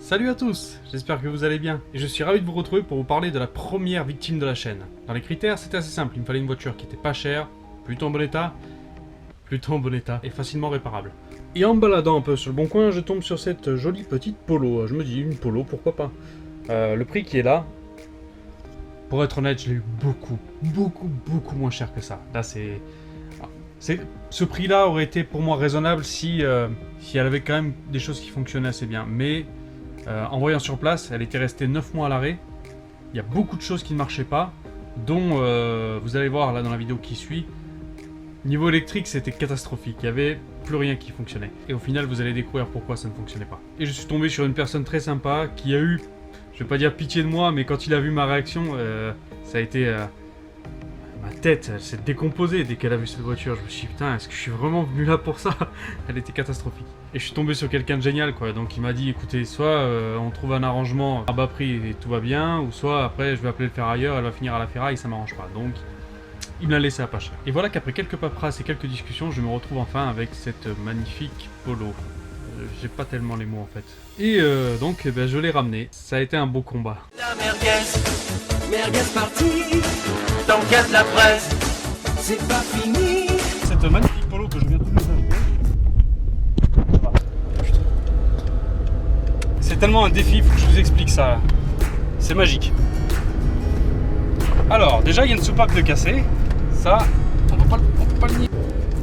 Salut à tous, j'espère que vous allez bien. Et je suis ravi de vous retrouver pour vous parler de la première victime de la chaîne. Dans les critères, c'était assez simple, il me fallait une voiture qui était pas chère, plutôt en bon état et facilement réparable. Et en me baladant un peu sur le bon coin, je tombe sur cette jolie petite Polo. Je me dis, une Polo, pourquoi pas. Le prix qui est là, pour être honnête, je l'ai eu beaucoup moins cher que ça. Là, ce prix-là aurait été pour moi raisonnable si elle avait quand même des choses qui fonctionnaient assez bien. Mais en voyant sur place, elle était restée 9 mois à l'arrêt. Il y a beaucoup de choses qui ne marchaient pas, dont vous allez voir là dans la vidéo qui suit. Niveau électrique, c'était catastrophique. Il n'y avait plus rien qui fonctionnait. Et au final, vous allez découvrir pourquoi ça ne fonctionnait pas. Et je suis tombé sur une personne très sympa qui a eu, je vais pas dire pitié de moi, mais quand il a vu ma réaction, ça a été... ma tête, elle s'est décomposée dès qu'elle a vu cette voiture. Je me suis dit, putain, est-ce que je suis vraiment venu là pour ça? Elle était catastrophique. Et je suis tombé sur quelqu'un de génial, quoi. Donc il m'a dit, écoutez, soit on trouve un arrangement à bas prix et tout va bien, ou soit après je vais appeler le ferrailleur, elle va finir à la ferraille et ça m'arrange pas. Donc il me l'a laissé à pas cher. Et voilà qu'après quelques paperasses et quelques discussions, je me retrouve enfin avec cette magnifique Polo. J'ai pas tellement les mots en fait. Et donc je l'ai ramené. Ça a été un beau combat. La merguez partie, dans le cas de la presse, c'est pas fini. Cette magnifique Polo que je viens tout de suite d'acheter. C'est tellement un défi, faut que je vous explique ça. C'est magique. Alors, déjà il y a une soupape de cassé. Ça, on peut pas le nier.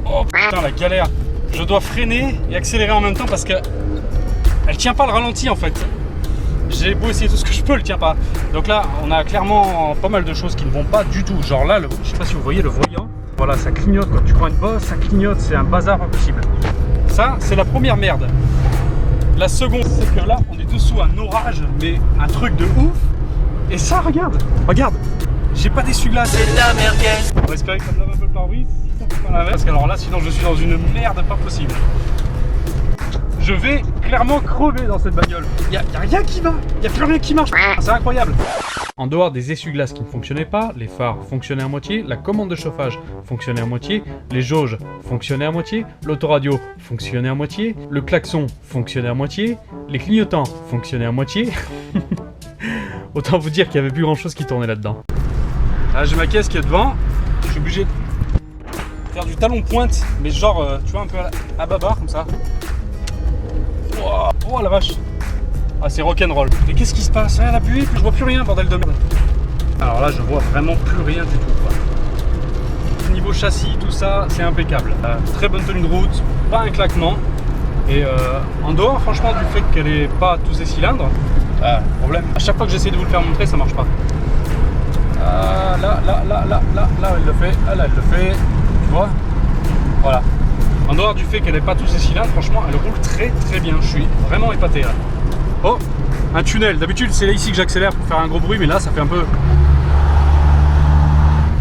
Oh putain, la galère. Je dois freiner et accélérer en même temps parce que elle tient pas le ralenti en fait. J'ai beau essayer tout ce que je peux, elle tient pas. Donc là, on a clairement pas mal de choses qui ne vont pas du tout. Genre là, je sais pas si vous voyez le voyant. Voilà, ça clignote quand tu prends une bosse, ça clignote, c'est un bazar pas possible. Ça, c'est la première merde. La seconde, c'est que là, on est dessous un orage, mais un truc de ouf. Et ça, regarde, j'ai pas d'essuie-glace. C'est de la merguez. On va espérer que ça me lave un peu le pare-brise, si ça fait pas la parce que alors là, sinon je suis dans une merde pas possible. Je vais clairement crever dans cette bagnole. Y a rien qui va, y a plus rien qui marche. C'est incroyable. En dehors des essuie-glaces qui ne fonctionnaient pas, les phares fonctionnaient à moitié, la commande de chauffage fonctionnait à moitié, les jauges fonctionnaient à moitié, l'autoradio fonctionnait à moitié, le klaxon fonctionnait à moitié, les clignotants fonctionnaient à moitié. Autant vous dire qu'il n'y avait plus grand chose qui tournait là-dedans. Là, j'ai ma caisse qui est devant, je suis obligé de faire du talon pointe, mais genre, tu vois, un peu à babar comme ça. Oh la vache. Ah, c'est rock'n'roll. Mais qu'est-ce qui se passe? Elle appuie, puis je vois plus rien, bordel de merde. Alors là, je vois vraiment plus rien du tout, quoi. Niveau châssis, tout ça, c'est impeccable. Très bonne tenue de route, pas un claquement. Et en dehors, franchement, du fait qu'elle n'est pas tous ses cylindres, problème. À chaque fois que j'essaie de vous le faire montrer, ça marche pas. Là, elle le fait. Ah, là, elle le fait. Tu vois? Voilà. En dehors du fait qu'elle n'ait pas tous ses cylindres, franchement, elle roule très bien. Je suis vraiment épaté là. Oh, un tunnel. D'habitude, c'est là ici que j'accélère pour faire un gros bruit, mais là, ça fait un peu...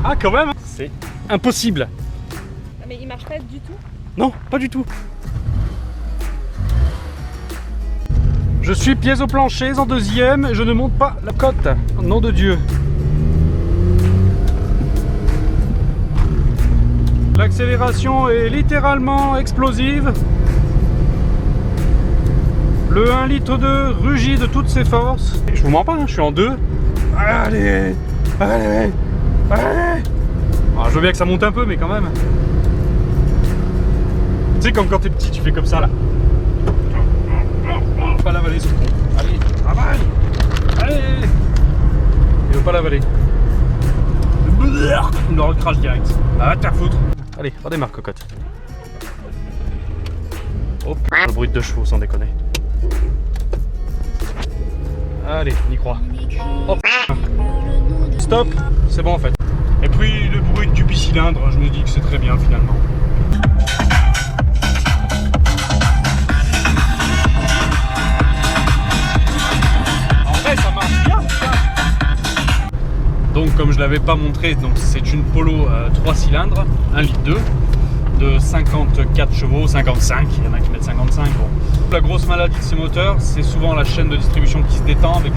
Ah, quand même. C'est impossible. Mais il marche pas du tout? Non, pas du tout. Je suis pieds au plancher en deuxième, je ne monte pas la côte. Nom de Dieu. L'accélération est littéralement explosive. Le 1 litre 2 rugit de toutes ses forces. Je vous mens pas, hein, je suis en 2. Allez. Alors, je veux bien que ça monte un peu, mais quand même. Tu sais, comme quand t'es petit, tu fais comme ça là. Pas l'avaler ce con. Allez, avale. Allez. Il veut pas l'avaler. Il le recrache direct. Ah, t'as foutre. Allez, redémarre cocotte. Oh putain, le bruit de 2 chevaux sans déconner. Allez, on y croit. Oh putain. Stop, c'est bon en fait. Et puis le bruit du bicylindre, je me dis que c'est très bien finalement. Donc comme je l'avais pas montré, donc c'est une Polo 3 cylindres, 1 litre 2, de 54 chevaux, 55, il y en a qui mettent 55. Bon. La grosse maladie de ces moteurs, c'est souvent la chaîne de distribution qui se détend avec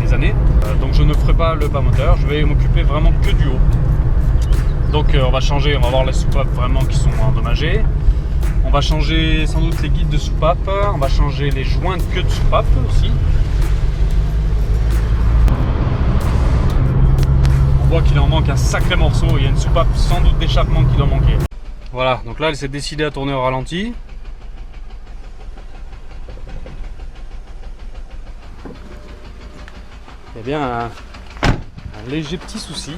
les années. Donc je ne ferai pas le bas moteur, je vais m'occuper vraiment que du haut. Donc on va changer, on va voir les soupapes vraiment qui sont endommagées. On va changer sans doute les guides de soupape, on va changer les joints de queue de soupape aussi. voit qu'il en manque un sacré morceau. Il y a une soupape sans doute d'échappement qui doit manquer. Voilà, donc là elle s'est décidée à tourner au ralenti. Il y a bien un léger petit souci.